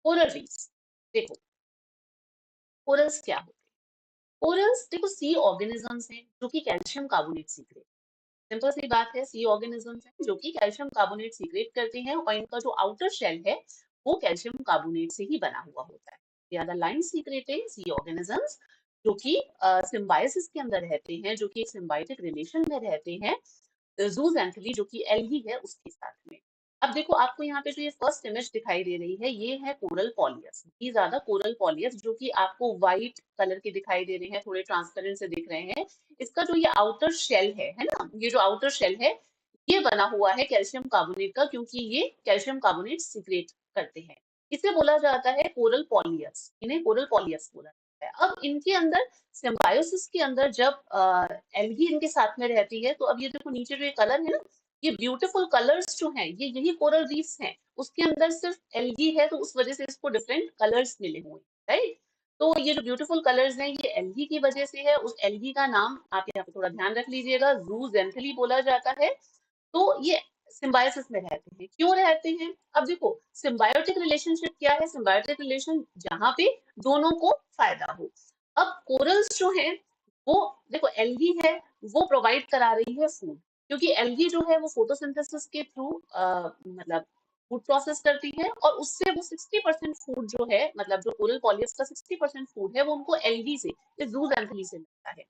Coral reefs, देखो corals क्या होते हैं? कोरल्स देखो सी ऑर्गेनिजम्स हैं जो कि कैल्शियम कार्बोनेट सीक्रेट, सिंपल सी बात है, सी ऑर्गेनिजम्स हैं जो कि कैल्शियम कार्बोनेट सीक्रेट करते हैं और इनका जो आउटर शेल है वो कैल्शियम कार्बोनेट से ही बना हुआ होता है। They are the lime secreting sea organisms जो कि सिम्बायोसिस के अंदर रहते हैं, जो कि एक सिम्बायोटिक रिलेशन में रहते हैं जूजेंथली जो कि एल्गी है उसके साथ में। अब देखो आपको यहाँ पे जो ये फर्स्ट इमेज दिखाई दे रही है ये है कोरल पॉलियस, ये ज्यादा कोरल पॉलियस जो कि आपको व्हाइट कलर के दिखाई दे रहे हैं, थोड़े ट्रांसपेरेंट से दिख रहे हैं। इसका जो ये आउटर शेल है ना, ये जो आउटर शेल है ये बना हुआ है कैल्शियम कार्बोनेट का, क्योंकि ये कैल्शियम कार्बोनेट सीक्रेट करते हैं। इसे बोला जाता है कोरल पॉलियस, इन्हें कोरल पॉलियस बोला जाता है। अब इनके अंदर सिम्बायोसिस के अंदर जब एल्गी इनके साथ में रहती है, तो अब ये देखो नीचे जो ये कलर है ना, ये ब्यूटीफुल कलर्स जो हैं ये यही कोरल रीफ्स हैं, उसके अंदर सिर्फ एल्गी है तो उस वजह से इसको डिफरेंट कलर्स मिले हुए हैं, राइट। तो ये जो ब्यूटीफुल कलर्स हैं ये एल्गी की वजह से है। उस एल्गी का नाम आप यहाँ पे थोड़ा ध्यान रख लीजिएगा, जूजेंथली बोला जाता है। तो ये सिम्बायोसिस में रहते हैं, क्यों रहते हैं? अब देखो सिम्बायोटिक रिलेशनशिप क्या है, सिम्बायोटिक रिलेशन जहां पे दोनों को फायदा हो। अब कोरल्स जो है वो देखो एल्गी है, वो प्रोवाइड करा रही है फूड, क्योंकि एल्गी जो है वो फोटोसिंथेसिस के थ्रू मतलब फूड प्रोसेस करती है और उससे वो 60% फूड जो है, मतलब जो कोरल पॉलियस का 60% फूड है वो उनको एल्गी से, जूजेंथली से मिलता है।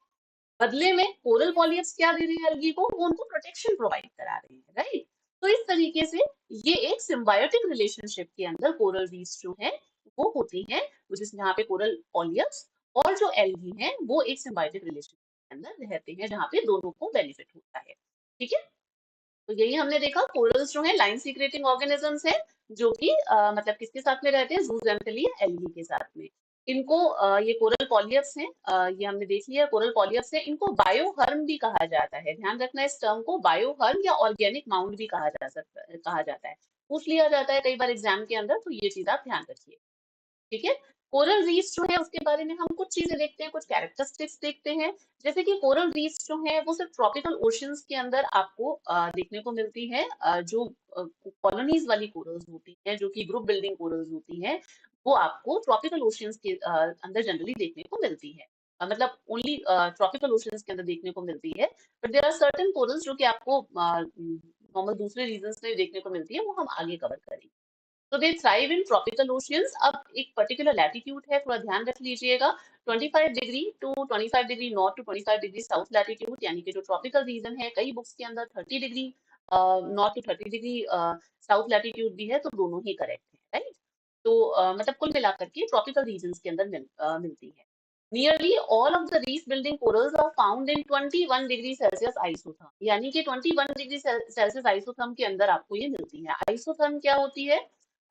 बदले में कोरल पॉलिप्स क्या दे रही है एल्गी को, वो उनको प्रोटेक्शन प्रोवाइड करा रही है, राइट। तो इस तरीके से ये एक सिम्बायोटिक रिलेशनशिप के अंदर कोरल रीफ्स जो है वो होती हैं, जिस जहाँ पे कोरल पॉलिप्स और जो एल्गी हैं वो एक सिम्बायोटिक रिलेशनशिप के अंदर रहते हैं, जहाँ पे दोनों को बेनिफिट होता है। ठीक है, तो यही हमने देखा, कोरल्स जो है लाइन सीक्रेटिंग ऑर्गेनिजम्स हैं जो कि मतलब किसके साथ में रहते हैं, जूजेंथली एल्गी के साथ में। इनको ये कोरल पॉलियप्स हैं, ये हमने देख लिया कोरल पॉलियप्स है। इनको बायोहर्म भी कहा जाता है, ध्यान रखना इस टर्म को, बायोहर्म या ऑर्गेनिक माउंट भी कहा जाता है, पूछ लिया जाता है कई बार एग्जाम के अंदर, तो ये चीज आप ध्यान रखिए। ठीक है, कोरल रीफ्स जो है उसके बारे में हम कुछ चीजें देखते हैं, कुछ कैरेक्टरिस्टिक्स देखते हैं। जैसे कि कोरल रीफ्स जो है वो सिर्फ ट्रॉपिकल ओशियंस के अंदर आपको देखने को मिलती है। जो कॉलोनीज वाली कोरल्स होती हैं, जो कि ग्रुप बिल्डिंग कोरल्स होती हैं, वो आपको ट्रॉपिकल ओशियंस के अंदर जनरली देखने को मिलती है। मतलब ओनली ट्रॉपिकल ओशियंस के अंदर देखने को मिलती है। But there are certain corals जो कि आपको नॉर्मल दूसरे रीजन्स में देखने को मिलती है, वो हम आगे कवर करेंगे। तो दे थ्राइव इन ट्रॉपिकल ओशियंस। अब एक पर्टिकुलर लैटिट्यूड है, थोड़ा ध्यान रख लीजिएगा, 25 degree to 25 degree north to 25 degree south latitude, यानी कि जो ट्रॉपिकल रीजन है, कई बुक्स के अंदर 30 degree north to 30 degree south latitude भी है, तो दोनों ही करेक्ट है, राइट। तो मतलब कुल मिलाकर के ट्रॉपिकल रीजन के अंदर मिलती है। Nearly all of the reef building corals are found in 21 degree Celsius isotherm, यानी कि 21 डिग्री सेल्सियस आइसोथर्म के अंदर आपको ये मिलती है। आइसोथर्म क्या होती है,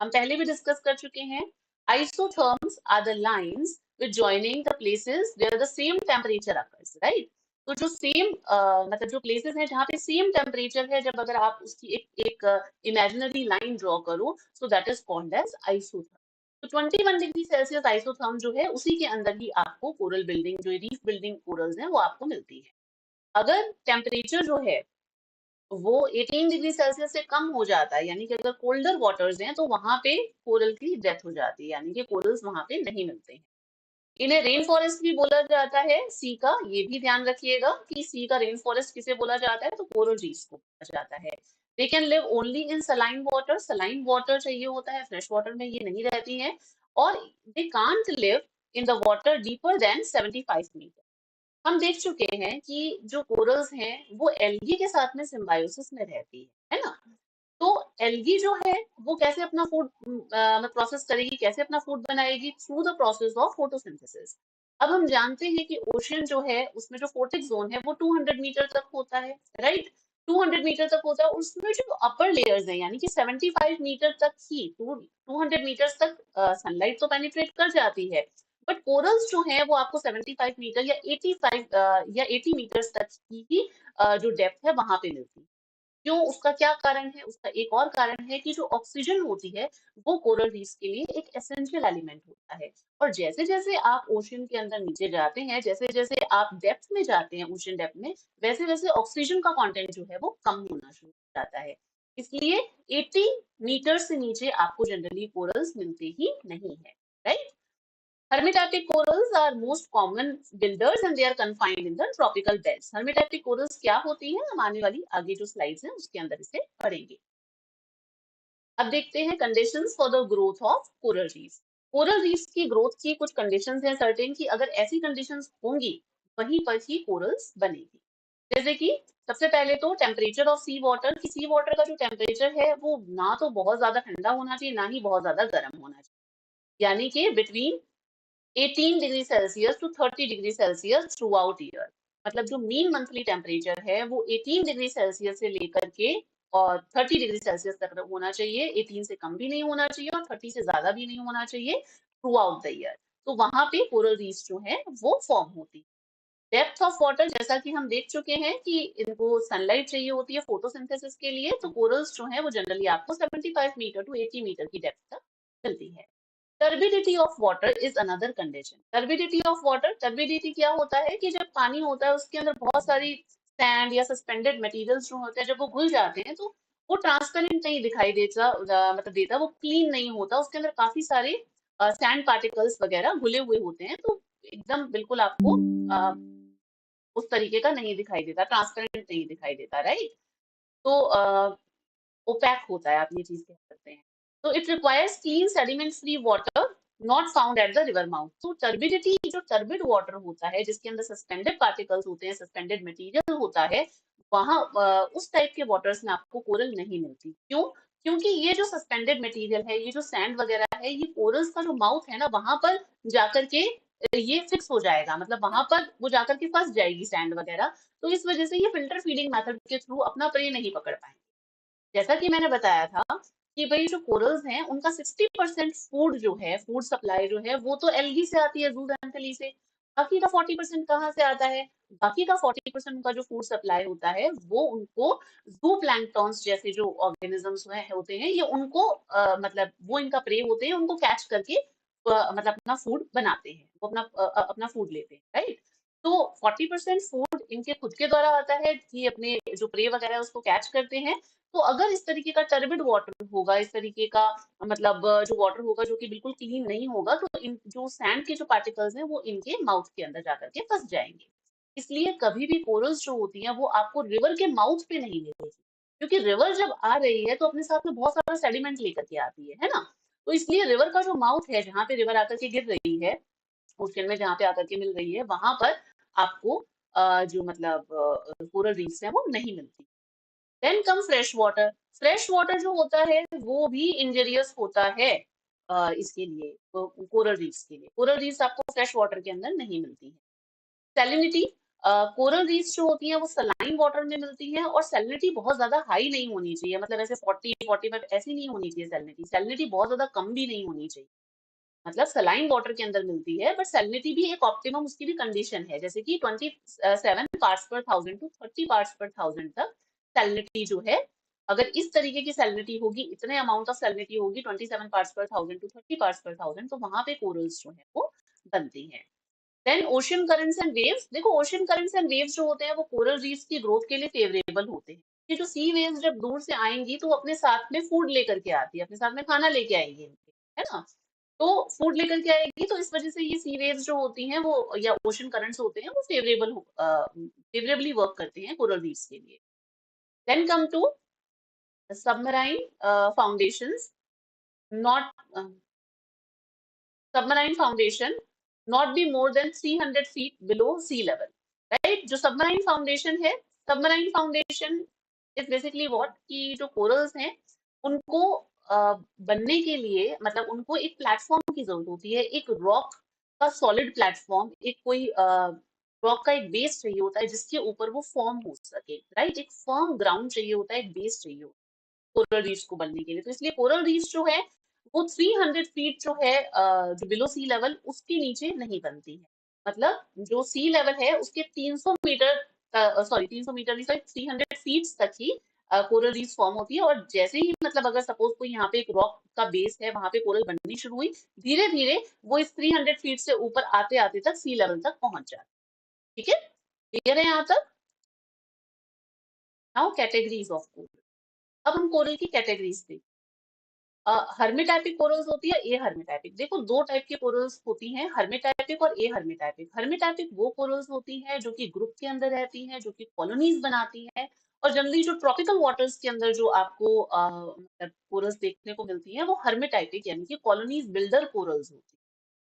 हम पहले भी डिस्कस कर चुके हैं। Isotherms are the lines which joining the places where the same temperature occurs, right? तो जो सेम मतलब जो प्लेसेस हैं जहाँ पे सेम टेम्परेचर है, जब अगर आप उसकी एक इमेजिनरी लाइन ड्रॉ करो, so that is called as isotherm. तो 21 डिग्री सेल्सियस आइसोथर्म जो है उसी के अंदर ही आपको कोरल बिल्डिंग, जो रीफ बिल्डिंग कोरल्स हैं, वो आपको मिलती है। अगर टेम्परेचर जो है वो 18 डिग्री सेल्सियस से कम हो जाता है, यानी कि अगर कोल्डर वाटर्स हैं, तो वहां पे कोरल की डेथ हो जाती है, यानी कि कोरल्स वहां पे नहीं मिलते हैं। इन्हें रेन फॉरेस्ट भी बोला जाता है सी का, ये भी ध्यान रखिएगा कि सी का रेन फॉरेस्ट किसे बोला जाता है, तो कोरल रीफ्स को बोला जाता है। They can live only in saline water, saline water चाहिए होता है, फ्रेश वाटर में ये नहीं रहती हैं। और they can't live in the water deeper than 75 metre. हम देख चुके हैं कि जो कोरल्स हैं वो एल्गी के साथ में सिम्बायोसिस में रहती है ना। तो एल्गी जो है वो कैसे अपना फूड प्रोसेस करेगी, कैसे अपना फूड बनाएगी, through the process of photosynthesis. अब हम जानते हैं कि ओशियन जो है उसमें जो फोटिक जोन है वो 200 मीटर तक होता है, राइट। 200 मीटर तक होता है, उसमें जो अपर लेयर्स है यानी कि 75 मीटर तक ही, 200 मीटर तक सनलाइट तो पेनिट्रेट कर जाती है। बट कोरल्स जो है वो आपको 75 मीटर या 85 या 80 मीटर्स तक की ही जो डेप्थ है वहां पे मिलती है। क्यों, उसका क्या कारण है? उसका एक और कारण है कि जो ऑक्सीजन होती है वो कोरल रीफ्स के लिए एक एसेंशियल एलिमेंट होता है। और जैसे जैसे आप ओशन के अंदर नीचे जाते हैं, जैसे जैसे आप डेप्थ में जाते हैं ओशन डेप्थ में, वैसे वैसे ऑक्सीजन का कंटेंट जो है वो कम होना शुरू हो जाता है। इसलिए 80 मीटर से नीचे आपको जनरली कोरल्स मिलते ही नहीं है, right. Hermitatic corals are most common builders and they are confined in the tropical belts. Hermitatic corals क्या होती हैं, हम आने वाली आगे जो स्लाइड्स हैं उसके अंदर इसे पढ़ेंगे। अब देखते हैं conditions for the growth of coral reefs. Coral reefs की ग्रोथ की कुछ कंडीशंस हैं सर्टेन की, अगर ऐसी कंडीशंस होंगी वहीं पर ही कोरल्स बनेगी। जैसे कि सबसे पहले तो टेम्परेचर ऑफ सी वाटर, कि सी वाटर का जो टेम्परेचर है वो ना तो बहुत ज्यादा ठंडा होना चाहिए ना ही बहुत ज्यादा गर्म होना चाहिए, यानी कि between 18 degree Celsius to 30 degree Celsius throughout year. मतलब जो मीन मंथली टेम्परेचर है वो 18 डिग्री सेल्सियस से लेकर के और 30 डिग्री सेल्सियस तक होना चाहिए, 18 से कम भी नहीं होना चाहिए और 30 से ज्यादा भी नहीं होना चाहिए थ्रू आउट द ईयर। तो वहां पे कोरल रीफ्स जो है वो फॉर्म होती है। डेप्थ ऑफ वाटर, जैसा कि हम देख चुके हैं कि इनको सनलाइट चाहिए होती है फोटोसिंथेसिस के लिए, तो कोरल्स जो है वो जनरली आपको 75 मीटर टू 80 मीटर की डेप्थ तक मिलती है। Turbidity of water is another condition. Turbidity of water, turbidity क्या होता है कि जब पानी होता है उसके अंदर बहुत सारी सैंड या सस्पेंडेड मटेरियल्स जो होते हैं जब वो घुल जाते हैं तो वो ट्रांसपेरेंट नहीं दिखाई देता, मतलब देता, वो क्लीन नहीं होता, उसके अंदर काफी सारे सैंड पार्टिकल्स वगैरह घुले हुए होते हैं, तो एकदम बिल्कुल आपको उस तरीके का नहीं दिखाई देता, ट्रांसपेरेंट नहीं दिखाई देता, राइट। तो ओपैक होता है, आप ये चीज कह सकते हैं। तो it requires clean sediment free water not found at the river mouth. तो टर्बिडिटी, जो टर्बिड वाटर होता है जिसके अंदर सस्पेंडेड पार्टिकल्स होते हैं, सस्पेंडेड मटेरियल होता है, वहां उस टाइप के वाटर्स में आपको कोरल नहीं मिलती। क्यों? क्योंकि ये जो सस्पेंडेड मटेरियल है, ये जो सैंड वगैरह है, ये कोरल्स का जो माउथ है ना वहां पर जाकर के ये फिक्स हो जाएगा, मतलब वहां पर वो जाकर के फंस जाएगी सैंड वगैरह। तो इस वजह से ये फिल्टर फीडिंग मेथड के थ्रू अपना प्रे नहीं पकड़ पाएंगे। जैसा कि मैंने बताया था कि भाई जो कोरल्स हैं उनका 60% फूड जो है, फूड सप्लाई जो है वो तो एल्गी से आती है, जूजैंथली से। बाकी का 40% कहाँ से आता है? बाकी का 40% का जो फूड सप्लाई होता है वो उनको जू प्लैंक्टॉन्स जैसे जो ऑर्गेनिजम्स होते हैं, ये उनको मतलब वो इनका प्रे होते हैं, उनको कैच करके मतलब अपना फूड बनाते हैं, वो अपना फूड लेते हैं, राइट। तो 40% फूड इनके खुद के द्वारा आता है कि अपने जो प्रे वगैरह है उसको कैच करते हैं। तो अगर इस तरीके का टर्बिड वाटर होगा, इस तरीके का मतलब जो वाटर होगा जो कि बिल्कुल क्लीन नहीं होगा, तो इन जो सैंड के जो पार्टिकल्स हैं वो इनके माउथ के अंदर जाकर के फंस जाएंगे। इसलिए कभी भी कोरल्स जो होती हैं वो आपको रिवर के माउथ पे नहीं मिलेगी, क्योंकि रिवर जब आ रही है तो अपने साथ में बहुत सारा सेडिमेंट लेकर के आती है ना। तो इसलिए रिवर का जो माउथ है, जहाँ पे रिवर आकर के गिर रही है, ओशन में जहाँ पे आकर के मिल रही है, वहां पर आपको जो मतलब कोरल रीफ्स है वो नहीं मिलती। Then come fresh water. Fresh water जो होता है वो भी इंजरियस होता है इसके लिए, कोरल रीफ्स के लिए। कोरल रीफ्स आपको फ्रेश वाटर के अंदर नहीं मिलती है। सैलिनिटी, कोरल रीफ्स जो होती हैं वो सलाइन वाटर में मिलती हैं और सैलिनिटी बहुत ज्यादा हाई नहीं होनी चाहिए, मतलब ऐसे 40-45 ऐसी नहीं होनी चाहिए सैलिनिटी। सैलिनिटी बहुत ज्यादा कम भी नहीं होनी चाहिए, मतलब सलाइन वाटर के अंदर मिलती है, बट सैलिनिटी भी एक ऑप्टिमम उसकी भी कंडीशन है, जैसे कि 27 parts per thousand to 30 parts per thousand तक सैलिनिटी जो है, अगर इस तरीके की सैलिनिटी होगी, इतने अमाउंट ऑफ सैलिनिटी होगी 27 parts per thousand to 30 parts per thousand, तो वहां पे कोरल्स जो है वो बनती हैं। Then ocean currents and waves. देखो ओशियन करंट्स एंड वेव्स जो होते हैं वो कोरल रीफ्स की ग्रोथ के लिए फेवरेबल होते हैं। ये जो सी वेव्स जब दूर से आएंगी तो वो अपने साथ में फूड लेकर के आती है, अपने साथ में खाना लेके आएंगी इनके, है ना। तो फूड लेकर के आएगी, तो इस वजह से ये सी वेव्स जो होती हैं वो या ओशन करंट्स होते हैं वो फेवरेबली वर्क करते हैं कोरल रीफ्स के लिए। Then come to submarine foundations, not submarine foundation not be more than 300 feet below sea level, right. जो सबमराइन फाउंडेशन है, submarine foundation is basically what, कि जो कोरल्स हैं उनको बनने के लिए, मतलब उनको एक प्लेटफॉर्म की जरूरत होती है, एक रॉक का सॉलिड प्लेटफॉर्म, एक कोई रॉक का एक बेस चाहिए होता है जिसके ऊपर वो फॉर्म हो सके, राइट। एक फर्म ग्राउंड चाहिए होता है, एक बेस चाहिए होता है कोरल रीफ्स को बनने के लिए। तो इसलिए कोरल रीफ्स जो है वो 300 फीट जो है जो बिलो सी लेवल उसके नीचे नहीं बनती है। मतलब जो सी लेवल है उसके 300 मीटर, सॉरी 300 मीटर नहीं, सॉरी 300 फीट तक ही कोरल रीफ फॉर्म होती है। और जैसे ही मतलब अगर सपोज कोई यहाँ पे एक रॉक का बेस है, वहां पे कोरल बननी शुरू हुई, धीरे धीरे वो इस 300 फीट से ऊपर आते आते तक सी लेवल तक पहुंच जाती है। ठीक है, क्लियर है यहाँ तक? Now categories of coral. अब हम कोरल की कैटेगरीज देखते हैं। हर्मिटैपिक कोरल्स होती है, ए हर्मिटैपिक। देखो दो टाइप की कोरल्स होती हैं, हर्मिटैपिक और ए हर्मिटैपिक। हर्मिटैपिक वो कोरल्स होती हैं जो कि ग्रुप के अंदर रहती हैं, जो कि कॉलोनीज बनाती हैं, और जनरली जो ट्रॉपिकल वाटर्स के अंदर जो आपको मतलब कोरल्स देखने को मिलती हैं वो हर्मिटैपिक यानी कि कॉलोनीज बिल्डर कोरल्स होती हैं,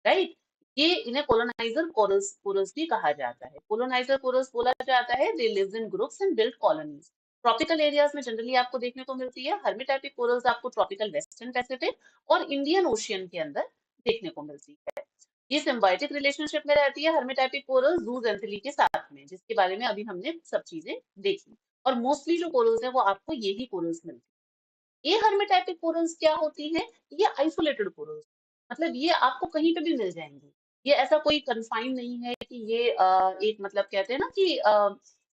राइट। ये इन्हें कोलोनाइजर कोरल्स कोरल्स भी कहा जाता है। कोलोनाइजर कोरल्स बोला जाता है they lives in groups and build colonies. Tropical areas में जनरली आपको देखने को मिलती है। हर्मिटैपिक कोरल्स आपको ट्रॉपिकल वेस्टर्न पैसिफिक और इंडियन ओशियन के अंदर देखने को मिलती है। ये सिम्बायोटिक रिलेशनशिप में रहती है हर्मिटैपिक कोरल जूजेंथली के साथ में, जिसके बारे में अभी हमने सब चीजें देखी। और मोस्टली जो कोरल्स है वो आपको यही कोरल्स मिलती है। ये हर्मिटैपिक कोरल्स क्या होती हैं? ये आइसोलेटेड कोरल्स, मतलब ये आपको कहीं पे भी मिल जाएंगी। ये ऐसा कोई कन्फाइन नहीं है कि ये एक मतलब कहते हैं ना कि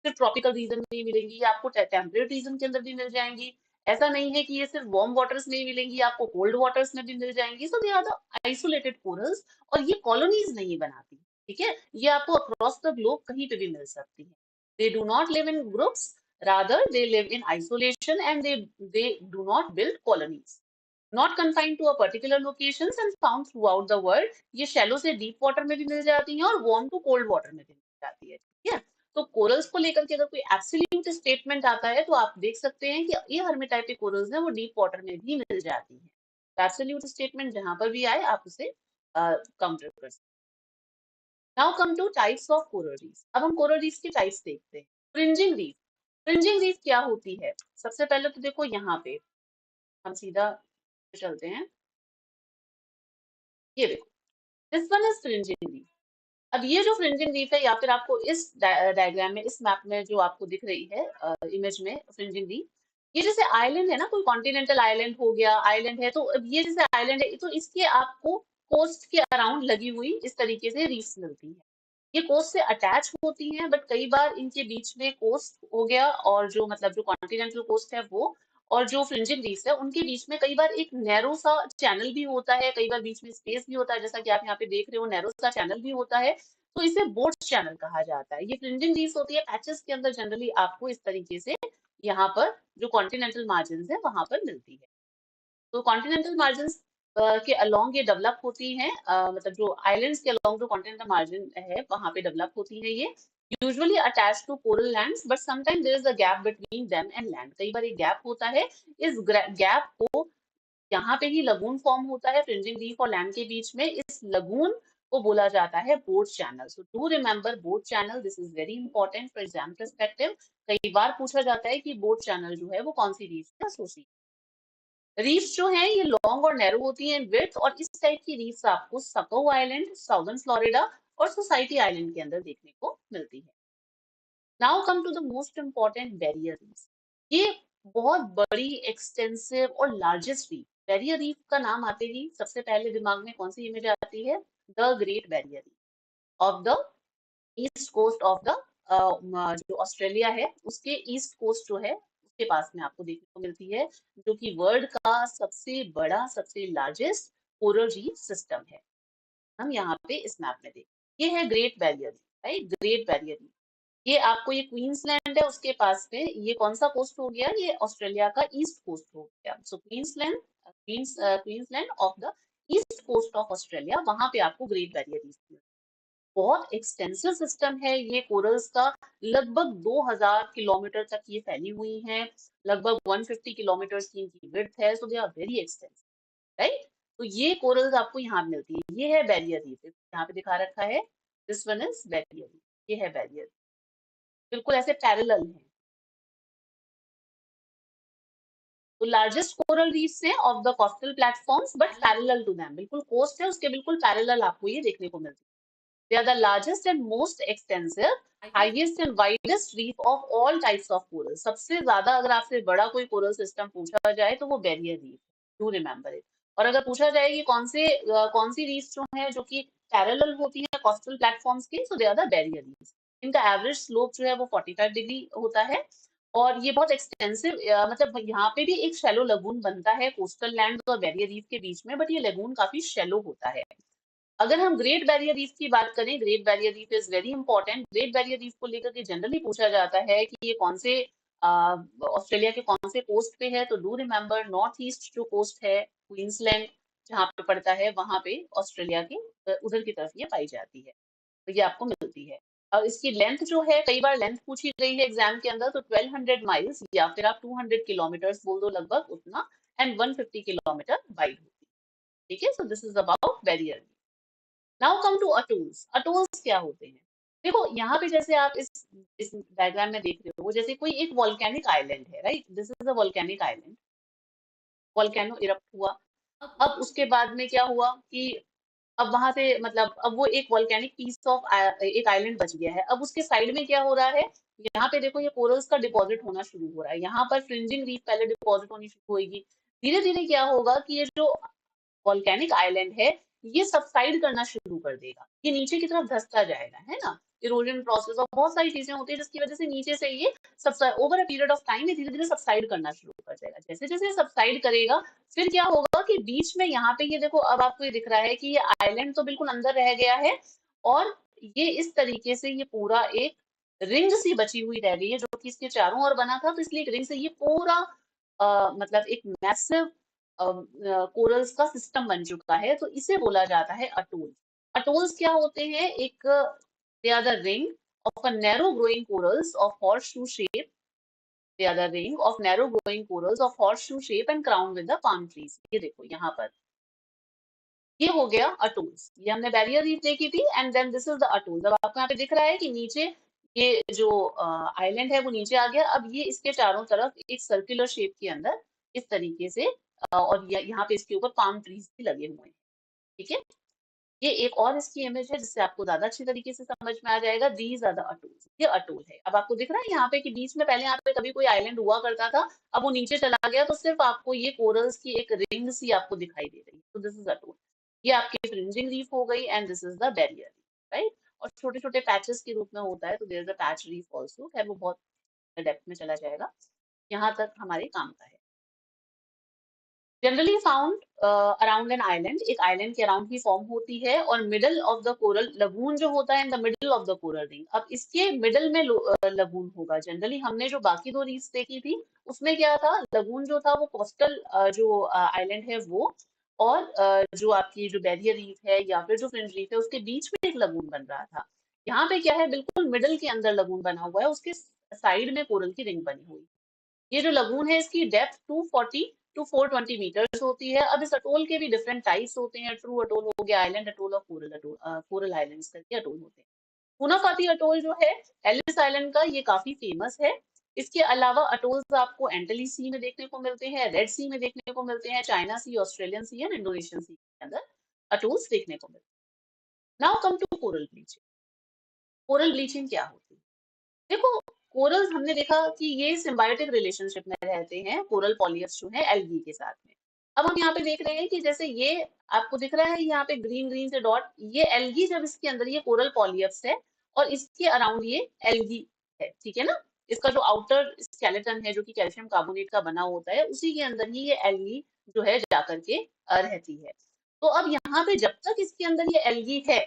सिर्फ ट्रॉपिकल रीजन में ही मिलेंगी, ये आपको टेम्परेट रीजन के अंदर भी मिल जाएंगी। ऐसा नहीं है कि ये सिर्फ वार्म वाटर्स में ही मिलेंगी, आपको कोल्ड वाटर्स में भी मिल जाएंगी। So they are the isolated corals, और ये कॉलोनीज नहीं बनाती। ठीक है, ये आपको अक्रॉस द ग्लोब कहीं पे भी मिल सकती है। They do not live in groups, rather they live in isolation, and they do not build colonies, not confined to a particular locations and found throughout the world। ये shallow से deep water में भी मिल जाती हैं और warm to cold water में भी मिल जाती है। ठीक है, तो कोरल्स को लेकर के अगर कोई एब्सोल्यूट स्टेटमेंट आता है तो आप देख सकते हैं कि ये हर्मिटाइपिक कोरल्स है वो डीप वाटर में भी मिल जाती है। एब्सोल्यूट स्टेटमेंट जहां पर भी आए आप उसे काउंटर कर सकते। Now come two types of coral reefs. अब हम कोरल रीफ्स के टाइप्स देखते हैं। Fringing reef. फ्रिंजिंग रीफ क्या होती है? सबसे पहले तो देखो यहाँ पे हम सीधा चलते हैं। ये देखो, this one is fringing reef. अब ये जो फ्रिंजिंग रीफ है, या फिर आपको इस डायग्राम में, इस मैप में जो आपको दिख रही है इमेज में फ्रिंजिंग रीफ, ये जैसे आइलैंड है ना, कोई कॉन्टिनेंटल आइलैंड हो गया, आइलैंड है, तो अब ये जैसे आइलैंड है तो इसके आपको कोस्ट के अराउंड लगी हुई इस तरीके से रीफ्स मिलती है। ये कोस्ट से अटैच होती हैं, बट कई बार इनके बीच में कोस्ट हो गया और जो मतलब जो कॉन्टिनेंटल कोस्ट है वो, और जो फ्रिंजिंग रीफ्स है उनके बीच में कई बार एक नैरो सा चैनल भी होता है, कई बार बीच में स्पेस भी होता है, जैसा कि आप यहाँ पे देख रहे हो नैरो सा चैनल भी होता है। तो इसे बोट चैनल कहा जाता है। ये फ्रिंजिंग रीफ्स होती है पैचेस के अंदर, जनरली आपको इस तरीके से यहाँ पर जो कॉन्टिनेंटल मार्जिन है वहां पर मिलती है। तो कॉन्टिनेंटल मार्जिन के अलोंग ये डेवलप होती हैं, मतलब जो आइलैंड्स के अलोंग जो कॉन्टिनेंटल मार्जिन है वहां पे डेवलप होती है ये। Usually attach to coral lands, but sometime there is a gap between them and land. कई बार एक गैप होता है, इस गैप को, यहाँ पे ही लगून फॉर्म होता है फ्रिंजिंग रीफ और लैंड के बीच में, इस लगून को बोला जाता है boat channel. So do remember boat channel, this is very important for exam perspective. कई बार पूछा जाता है कि बोट चैनल जो है वो कौन सी रीफ से एसोसिएट। रीफ्स जो हैं ये लॉन्ग और नैरो होती हैं विड्थ, और इस टाइप की रीफ्स आपको सको आइलैंड, साउदर्न फ्लोरिडा और सोसाइटी आइलैंड के अंदर देखने को मिलती है। Now come to the most important barrier reef. ये बहुत बड़ी, एक्सटेंसिव और लार्जेस्ट रीफ। बैरियर रीफ का नाम आते ही सबसे पहले दिमाग में कौन सी इमेज आती है? The Great barrier Reef off the east coast of the, जो ऑस्ट्रेलिया है उसके ईस्ट कोस्ट जो है उसके पास में आपको देखने को मिलती है, जो कि वर्ल्ड का सबसे बड़ा, सबसे लार्जेस्ट कोरल रीफ सिस्टम है। हम यहाँ पे इस मैप में देखें, ये है great barrier reef, right, great barrier reef. ये आपको, ये क्वींसलैंड है उसके पास में, ये कौन सा कोस्ट हो गया? ये ऑस्ट्रेलिया का ईस्ट कोस्ट हो गया। So Queensland, Queensland of the east coast of Australia, वहां पे आपको ग्रेट बैरियर रीफ। बहुत एक्सटेंसिव सिस्टम है ये कोरल्स का। लगभग 2000 किलोमीटर तक ये फैली हुई हैं, लगभग 150 किलोमीटर की इनकी विड्थ है। So they are very extensive, right. तो ये कोरल्स आपको यहाँ मिलती है। ये है बैरियर रीफ, यहाँ पे दिखा रखा है, this one is barrier reef. ये है बैरियर, बिल्कुल ऐसे पैरेलल है। तो लार्जेस्ट कोरल रीफ्स हैं off the coastal platforms, but parallel to them, बिल्कुल कोस्ट है उसके बिल्कुल पैरेलल आपको ये देखने को मिलती है। They are the largest and most extensive, highest and widest reef of all types of coral। सबसे ज्यादा अगर आपसे बड़ा कोई कोरल सिस्टम पूछा जाए तो वो barrier reef, do remember it. और अगर पूछा जाए कि कौन सी रीफ जो है जो कि पैरेलल होती है कोस्टल प्लेटफॉर्म्स के, so they are the barrier reef. इनका एवरेज स्लोप जो है वो 45 डिग्री होता है, और ये बहुत एक्सटेंसिव, मतलब यहाँ पे भी एक शैलो लगून बनता है कोस्टल लैंड और बैरियर रीफ के बीच में, बट ये लगून काफी शैलो होता है। अगर हम ग्रेट बैरियर रीफ की बात करें, great barrier reef is very important. Great barrier reef को लेकर के जनरली पूछा जाता है कि ये कौन से ऑस्ट्रेलिया के कौन से कोस्ट पे है, तो डू रिमेम्बर नॉर्थ ईस्ट जो कोस्ट है, क्वींसलैंड जहाँ पे पड़ता है, वहां पे ऑस्ट्रेलिया के उधर की तरफ ये पाई जाती है, तो ये आपको मिलती है। और इसकी लेंथ जो है, कई बार लेंथ पूछी गई है एग्जाम के अंदर, तो 1200 माइल्स या फिर आप 200 किलोमीटर्स बोल दो, लगभग उतना, एंड 150 किलोमीटर वाइड होती है। ठीक है, so this is about barrier. Now come to atolls. Atolls क्या होते हैं? देखो यहाँ पे जैसे आप इस डायग्राम में देख रहे हो, जैसे कोई एक वॉल्केनिक आइलैंड है, right, this is a volcanic island, volcano erupt हुआ। अब उसके बाद में क्या हुआ कि अब वहां से मतलब अब वो एक वॉल्केनिक पीस ऑफ एक आइलैंड बच गया है। अब उसके साइड में क्या हो रहा है, यहाँ पे देखो ये कोरल्स का डिपॉजिट होना शुरू हो रहा है, यहाँ पर फ्रिंजिंग रीफ पहले डिपॉजिट होनी शुरू होगी। धीरे धीरे क्या होगा कि ये जो वॉल्केनिक आइलैंड है, ये सबसाइड करना शुरू कर देगा, ये नीचे की तरफ धंसता जाएगा, है ना। इरोजन प्रोसेस और बहुत सारी चीजें होती है जिसकी वजह से नीचे से ये subside, over a period of time ये धीरे धीरे सबसाइड करना शुरू कर जाएगा। जैसे जैसे सबसाइड करेगा, फिर क्या होगा कि बीच में यहाँ पे ये देखो, अब आपको ये दिख रहा है कि ये आइलैंड तो बिल्कुल अंदर रह गया है, और ये इस तरीके से ये पूरा एक रिंग सी बची हुई रह गई है, जो कि इसके चारों ओर बना था, तो इसलिए एक रिंग से ये पूरा मतलब एक मैसिव कोरल्स का सिस्टम बन चुका है, तो इसे बोला जाता है अटोल। अटोल्स क्या होते हैं? एक they are the ring of a narrow growing corals of horseshoe shape, they are the ring of narrow growing corals of horseshoe shape and crowned with the palm trees। ये देखो यहाँ पर, ये हो गया अटोल्स, ये हमने बैरियर रीफ देखी थी, and then this is the atolls. अब आपको यहाँ पे दिख रहा है कि नीचे ये जो आइलैंड है वो नीचे आ गया, अब ये इसके चारों तरफ एक सर्कुलर शेप के अंदर इस तरीके से और यहाँ पे इसके ऊपर पाम ट्रीज भी लगे हुए हैं। ठीक है, ये एक और इसकी इमेज है जिससे आपको ज्यादा अच्छी तरीके से समझ में आ जाएगा। दीज आर द अटोल्स, ये अटोल है। अब आपको दिख रहा है यहाँ पे कि बीच में पहले यहाँ पे कभी कोई आइलैंड हुआ करता था, अब वो नीचे चला गया, तो सिर्फ आपको ये कोरल्स की एक रिंग सी आपको दिखाई दे रही है, तो दिस इज अटोल। ये आपकी फ्रिंजिंग रीफ हो गई, and this is the barrier reef, right. और छोटे छोटे पैचेस के रूप में होता है, तो there is a patch reef also, खैर वो बहुत डेप्थ में चला जाएगा, यहाँ तक हमारे काम का है। Generally found around an island, एक आइलैंड के अराउंड ही फॉर्म होती है, और middle of the coral lagoon जो होता है in the middle of the coral ring. अब इसके मिडल में लगून होगा। जनरली हमने जो बाकी दो रीफ्स देखी थी उसमें क्या था, लगून जो था वो कोस्टल जो आइलैंड है वो, और जो आपकी जो बैरियर रीफ है या फिर जो फ्रिंज रीफ है उसके बीच में एक लगून बन रहा था। यहाँ पे क्या है, बिल्कुल मिडल के अंदर लगून बना हुआ है, उसके साइड में कोरल की रिंग बनी हुई। ये जो लगून है इसकी डेप्थ 240 टू 420 मीटर्स होती है। अब इस अटोल के भी डिफरेंट टाइप्स होते हैं, ट्रू अटोल हो गया, आइलैंड अटोल, और कोरल अटोल, कोरल आइलैंड्स करके अटोल होते हैं। पुनाफाती अटोल जो है एलिस आइलैंड का, ये काफी फेमस है। इसके अलावा अटोल्स आपको एंटली सी में देखने को मिलते हैं, रेड सी में देखने को मिलते हैं, China sea, Australian sea and Indonesian sea के अंदर अटोल्स देखने को मिलते हैं। Now come to coral bleaching. Coral bleaching क्या होती है? देखो, कोरल्स हमने देखा कि ये सिम्बायोटिक रिलेशनशिप में रहते हैं, कोरल पॉलियप्स जो है एल्गी के साथ में। अब हम यहाँ पे देख रहे हैं कि जैसे ये आपको दिख रहा है यहाँ पे ग्रीन ग्रीन से डॉट, ये एल्गी, जब इसके अंदर ये कोरल पॉलियप्स है और इसके अराउंड ये एल्गी है, ठीक है ना। इसका जो आउटर स्केलेटन है जो कि कैल्शियम कार्बोनेट का बना होता है, उसी के अंदर ही ये एल्गी जो है जाकर के रहती है। तो अब यहाँ पे जब तक इसके अंदर ये एल्गी है,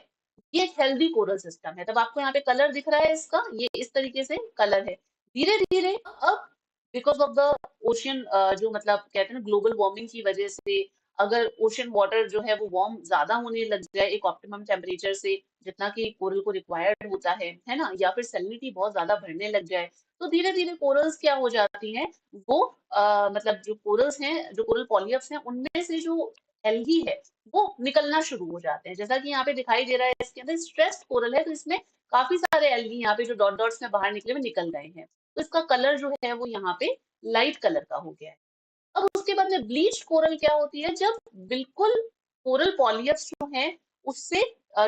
ये एक हेल्दी कोरल सिस्टम है। तब आपको यहाँ पे कलर दिख रहा है इसका, ये इस तरीके से कलर है। धीरे धीरे अब बिकॉज ऑफ द ओशियन, जो मतलब कहते हैं ना ग्लोबल वार्मिंग की वजह से, अगर ओशियन वाटर जो है वो वार्म ज्यादा होने लग जाए एक ऑप्टिमम टेम्परेचर से, जितना कि कोरल को रिक्वायर्ड होता है ना, या फिर सैलिनिटी बहुत ज्यादा बढ़ने लग जाए, तो धीरे धीरे कोरल्स क्या हो जाती हैं, वो मतलब जो कोरल्स हैं, जो कोरल पॉलियप्स हैं, उनमें से जो एल्गी है वो निकलना शुरू हो जाते हैं। जैसा कि यहाँ पे दिखाई दे रहा है, इसके अंदर स्ट्रेस्ड कोरल है, तो इसमें काफी सारे एल्गी यहाँ पे जो डॉट डॉट्स में बाहर निकले हुए निकल गए हैं, तो इसका कलर जो है वो यहाँ पे लाइट कलर का हो गया है। अब उसके बाद में ब्लीच कोरल क्या होती है, जब बिल्कुल कोरल पॉलियप्स जो है उससे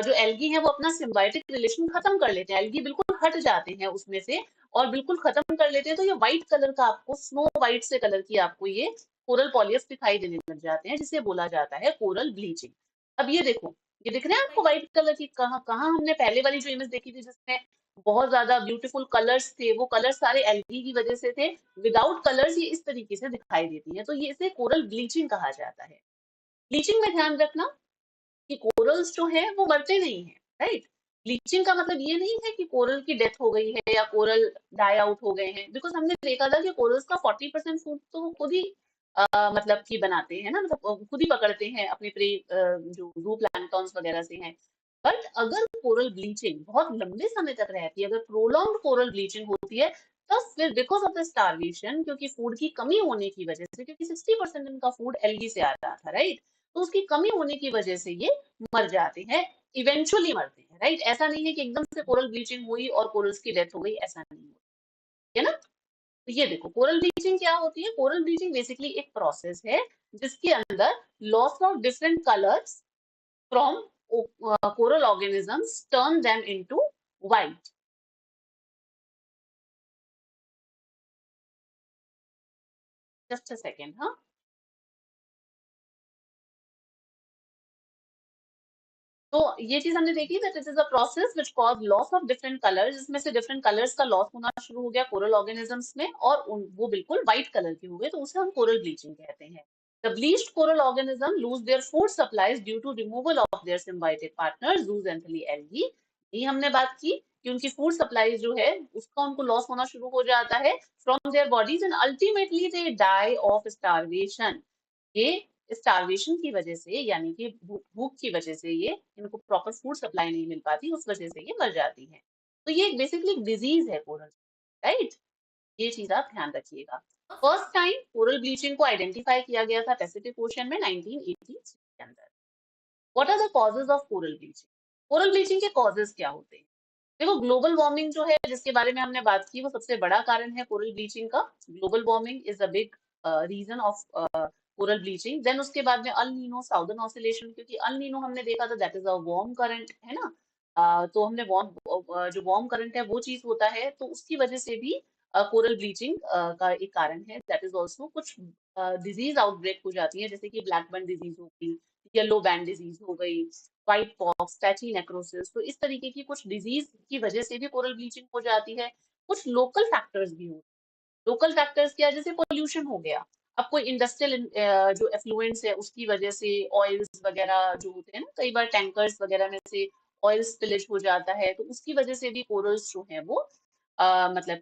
जो एल्गी है वो अपना सिम्बायोटिक रिलेशन खत्म कर लेते हैं, एल्गी बिल्कुल हट जाते हैं उसमें से और बिल्कुल खत्म कर लेते हैं, तो ये व्हाइट कलर का आपको, स्नो व्हाइट से कलर की आपको ये कोरल पॉलियप्स दिखाई देने लग जाते हैं, जिसे बोला जाता है कोरल ब्लीचिंग। अब ये देखो, ये दिख रहे हैं आपको व्हाइट कलर की, कहाँ कहाँ हमने पहले वाली जो इमेज देखी थी जिसमें बहुत ज्यादा ब्यूटीफुल कलर्स थे, वो कलर्स सारे एल्गी की वजह से थे। विदाउट कलर्स ये इस तरीके से दिखाई देती है, तो ये इसे कोरल ब्लीचिंग कहा जाता है। ब्लीचिंग में ध्यान रखना कि कोरल्स जो है वो मरते नहीं है, राइट। ब्लीचिंग का मतलब ये नहीं है कि कोरल की डेथ हो गई है या कोरल डाई आउट हो गए हैं, बिकॉज हमने देखा था कि कोरल्स का 40% फूड तो वो खुद ही मतलब कि बनाते हैं ना, मतलब खुद ही पकड़ते हैं अपने प्रे जो जू प्लैंक्टॉन्स वगैरह से हैं। बट अगर कोरल ब्लीचिंग बहुत लंबे समय तक रहती है, अगर प्रोलॉन्ग्ड कोरल ब्लीचिंग होती है, तब फिर बिकॉज ऑफ द स्टारवेशन, क्योंकि फूड की कमी होने की वजह से, क्योंकि 60% इनका फूड एल्गी से आ रहा था, राइट, तो उसकी कमी होने की वजह से ये मर जाते हैं, इवेंचुअली मरते हैं, राइट। ऐसा नहीं है कि एकदम से कोरल ब्लीचिंग हुई और कोरल्स की डेथ हो गई, ऐसा नहीं हुआ, है ना। तो ये देखो कोरल ब्लीचिंग क्या होती है। कोरल ब्लीचिंग बेसिकली एक प्रोसेस है जिसके अंदर loss of different colours from coral organisms turn them into white. Just a second, हाँ। तो ये चीज हमने देखी that it is a process which cause loss of different colours, जिसमें से डिफरेंट कलर्स का लॉस होना शुरू हो गया कोरल ऑर्गेनिजम्स में, और वो बिल्कुल व्हाइट कलर के हो गए, तो उसे हम कोरल ब्लीचिंग कहते हैं। The bleached coral organism lose their food supplies due to removal of their symbiotic partner zooxanthellae algae. ये हमने बात की कि उनकी फूड सप्लाई जो है उसका उनको लॉस होना शुरू हो जाता है from their bodies, and ultimately they die of starvation. ये स्टारवेशन की वजह से, यानी कि भूख की वजह से, ये इनको प्रॉपर फूड सप्लाई नहीं मिल पाती, उस वजह से ये मर जाती हैं। तो ये बेसिकली एक डिजीज है कोरल, राइट। ये चीज आप ध्यान रखिएगा। फर्स्ट टाइम कोरल ब्लीचिंग को आइडेंटिफाई किया गया था पैसिफिक ओशन में 1983 के अंदर। What are the causes of coral bleaching. Coral bleaching के कॉजेज क्या होते हैं। देखो ग्लोबल वार्मिंग जो है जिसके बारे में हमने बात की, वो सबसे बड़ा कारण है कोरल ब्लीचिंग का। Global warming is a big reason of coral bleaching. Then उसके बाद में अल नीनो, साउदर्न ऑसिलेशन, क्योंकि अल नीनो हमने देखा था that is a warm current, है ना। तो हमने वार्म जो वार्म करंट है वो चीज होता है, तो उसकी वजह से भी कोरल ब्लीचिंग का एक कारण है। दैट इज ऑल्सो कुछ डिजीज आउटब्रेक हो जाती है, जैसे कि ब्लैक बन डिजीज हो गई, येलो बैंड डिजीज हो गई, व्हाइट पॉक्स, पैची नेक्रोसिस। तो इस तरीके की कुछ डिजीज की वजह से भी कोरल ब्लीचिंग हो जाती है। कुछ लोकल फैक्टर्स भी होते हैं। लोकल फैक्टर्स क्या है, जैसे पोल्यूशन हो गया। अब कोई इंडस्ट्रियल जो एफ्लुएंस है उसकी वजह से ऑयल्स वगैरह जो होते हैं ना, कई बार टैंकर्स वगैरह में से ऑयल स्पिलेज हो जाता है, तो उसकी वजह से भी कोरल्स जो है वो मतलब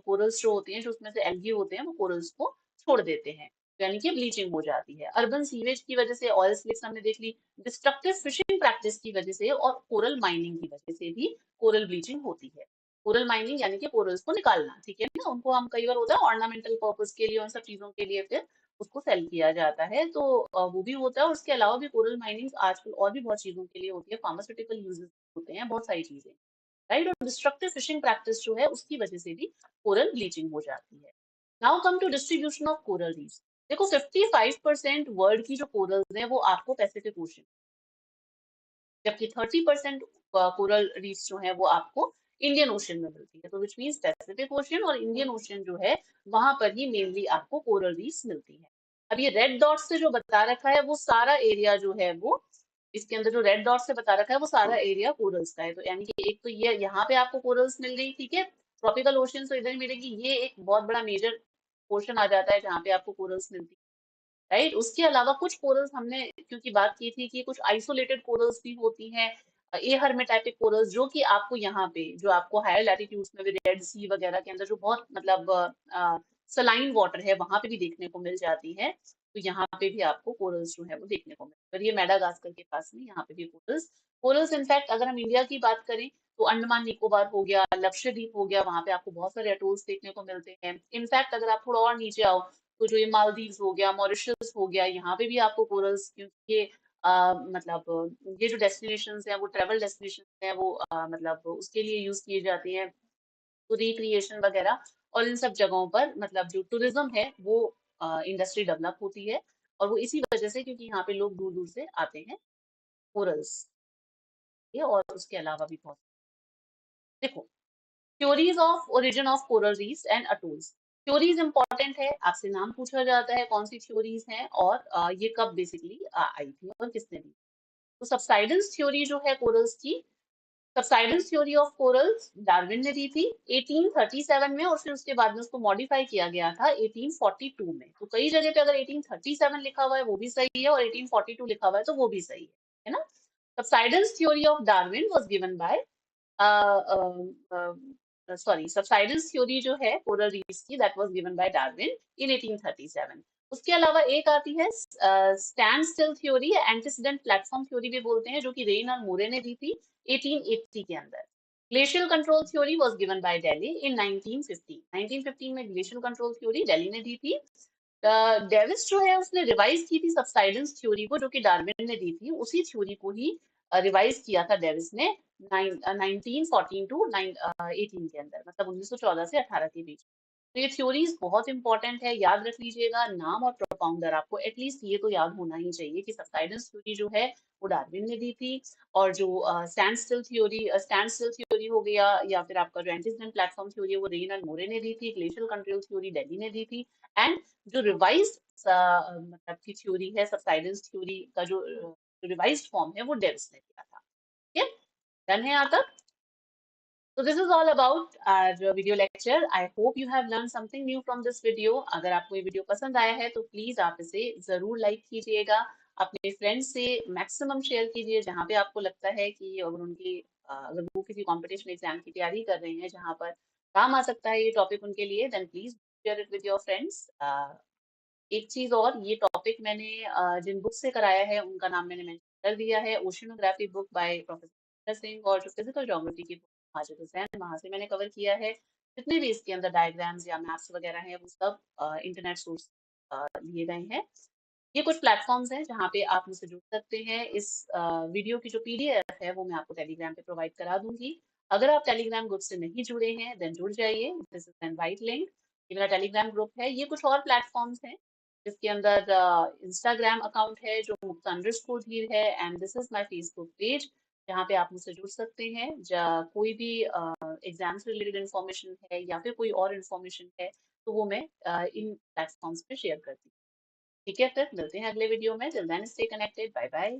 कोरल्स जो होते हैं, जो उसमें से एल्गी होते हैं, वो कोरल्स को छोड़ देते हैं, यानी कि ब्लीचिंग हो जाती है। अर्बन सीवेज की वजह से, ऑयल स्लिप्स हमने देख ली, डिस्ट्रक्टिव फिशिंग प्रैक्टिस की वजह से और कोरल माइनिंग की वजह से भी कोरल ब्लीचिंग होती है। कोरल माइनिंग यानी कि कोरल्स को निकालना, ठीक है ना, उनको हम कई बार होता है ऑर्नामेंटल पर्पस के लिए, उन सब चीजों के लिए फिर उसको सेल किया जाता है, तो वो भी होता है। और उसके अलावा भी कोरल माइनिंग आजकल और भी बहुत चीजों के लिए होती है, फार्मास्यूटिकल यूजेस होते हैं, बहुत सारी चीजें, राइट। और डिस्ट्रक्टिव फिशिंग प्रैक्टिस जो है उसकी वजह से भी कोरल ब्लीचिंग हो जाती है। Now come to distribution of coral reefs. देखो 55% वर्ल्ड की जो कोरल्स हैं वो आपको पैसिफिक ओशन, जबकि 30% कोरल रीफ्स जो है वो आपको इंडियन ओशन में मिलती है। तो विच मीन्स पैसिफिक ओशन और इंडियन ओशन जो है वहां पर ही मेनली आपको कोरल रीफ्स मिलती है। अब ये रेड डॉट से जो बता रखा है वो सारा एरिया जो है वो, इसके अंदर जो रेड डॉट से बता रखा है वो सारा एरिया कोरल्स का है। तो यानी कि एक तो ये यहाँ पे आपको कोरल्स मिल गई, ठीक है, ट्रॉपिकल ओशन तो इधर ही मिलेगी, ये एक बहुत बड़ा मेजर पोर्शन आ जाता है जहाँ पे आपको कोरल्स मिलती है, राइट। उसके अलावा कुछ कोरल्स हमने क्योंकि बात की थी कि कुछ आइसोलेटेड कोरल्स भी होती हैं, ए हर्मेटाइपिक कोरल्स, जो कि आपको यहाँ पे, जो आपको हायर लैटिट्यूड्स में भी रेड सी वगैरह के अंदर जो बहुत मतलब सलाइन वाटर है वहां पे भी देखने को मिल जाती है। तो यहाँ पे भी आपको कोरल्स जो है वो देखने को मिलते हैं। और ये मेडागास्कर के पास में यहाँ पे भी कोरल्स, कोरल्स इनफैक्ट अगर हम इंडिया की बात करें तो अंडमान निकोबार हो गया, लक्षद्वीप हो गया, वहां पे आपको बहुत सारे अटोल्स देखने को मिलते हैं। इनफैक्ट अगर आप थोड़ा और नीचे आओ तो जो ये मालदीव्स हो गया, मॉरिशस हो गया, यहाँ पे भी आपको कोरल्स, क्योंकि ये मतलब ये जो डेस्टिनेशन है वो ट्रेवल डेस्टिनेशन है, वो मतलब उसके लिए यूज किए जाते हैं, तो रिक्रिएशन वगैरह। और इन सब जगहों पर मतलब जो टूरिज्म है वो इंडस्ट्री डेवलप होती है, और वो इसी वजह से क्योंकि यहाँ पे लोग दूर दूर से आते हैं कोरल्स ये, और उसके अलावा भी बहुत। देखो theories of origin of coral reefs and atolls. Theories important है, आपसे नाम पूछा जाता है कौन सी थ्योरीज हैं, और ये कब बेसिकली आई थी और किसने दी। तो सबसाइडेंस थ्योरी जो है कोरल्स की, सबसाइडेंस थ्योरी ऑफ कोरल्स डार्विन ने दी थी 1837 में, और फिर उसके बाद में उसको मॉडिफाई किया गया था 1842 में। तो कई जगह पे अगर 1837 लिखा हुआ है वो भी सही है और 1842 लिखा हुआ है तो वो भी सही है ना। Subsidence theory of Darwin was given by subsidence theory जो है कोरल रीफ्स की, that was given by Darwin in 1837. उसके अलावा एक आती है stand still theory, antecedent platform theory भी बोलते हैं, जो कि रेन और मोरे ने दी थी 1880 के अंदर. Glacial control theory was given by Daly in 1915. 1915 में ग्लेशियल कंट्रोल थ्योरी दिल्ली ने दी थी. डेविस जो है उसने रिवाइज की थी सबसाइडेंस थ्योरी को, जो कि डार्विन ने दी थी. उसी थ्योरी को ही रिवाइज किया था डेविस ने 1914 टू 18 के अंदर, मतलब 1914 से 18 के बीच. तो ये थ्योरीज बहुत इंपॉर्टेंट है, याद रख लीजिएगा. नाम और प्रोपाउंडर आपको एटलीस्ट ये तो याद होना ही चाहिए कि सबसाइडेंस थ्योरी जो है वो डार्विन ने दी थी, और जो स्टैंड स्टिल थ्योरी हो गया, या फिर आपका जो एंटीसीडेंट प्लेटफॉर्म थ्योरी है वो रेन और मोरे ने दी थी. ग्लेशियल कंट्रोल थ्योरी दिल्ली ने दी थी. एंड जो रिवाइज मतलब की थ्योरी है सबसाइडेंस थ्योरी का, जो रिवाइज्ड फॉर्म है वो डेविस ने दिया था. ठीक है, डन है यहाँ तक. So this is all about our video lecture. I hope you have learned something new from this video. अगर आपको ये वीडियो पसंद आया है तो प्लीज आप इसे जरूर लाइक कीजिएगा, अपने फ्रेंड्स से मैक्सिमम शेयर कीजिए. जहाँ पे आपको लगता है कि अगर वो किसी कंपटीशन एग्जाम की तैयारी कर रहे हैं जहाँ पर काम आ सकता है ये टॉपिक उनके लिए, then please share it with your friends. एक चीज और, ये टॉपिक मैंने जिन बुक से कराया है उनका नाम मैंने मेंशन कर दिया है. Oceanography book by professor Singh, और जो फिजिकल ज्योग्राफी की बुक माजिद हुसैन, वहां से मैंने कवर किया है. जितने भी इसके अंदर डायग्राम्स या मैप्स वगैरह हैं वो सब इंटरनेट सोर्स लिए गए हैं. ये कुछ प्लेटफॉर्म्स हैं जहाँ पे आप मुझसे जुड़ सकते हैं. इस वीडियो की जो पीडीएफ है वो मैं आपको टेलीग्राम पे प्रोवाइड करा दूंगी. अगर आप टेलीग्राम ग्रुप से नहीं जुड़े हैं देन जुड़ जाइए. This is and white link. ये मेरा टेलीग्राम ग्रुप है. ये कुछ और प्लेटफॉर्म्स हैं जिसके अंदर इंस्टाग्राम अकाउंट है जो मुक्ता अंडरस्कोर धीर है, and this is my Facebook page जहाँ पे आप मुझसे जुड़ सकते हैं. कोई भी एग्जाम से रिलेटेड इन्फॉर्मेशन है या फिर कोई और इन्फॉर्मेशन है तो वो मैं इन प्लेटफॉर्म्स पे शेयर करती हूँ. ठीक है, फिर मिलते हैं अगले वीडियो में. Till then stay connected. Bye bye.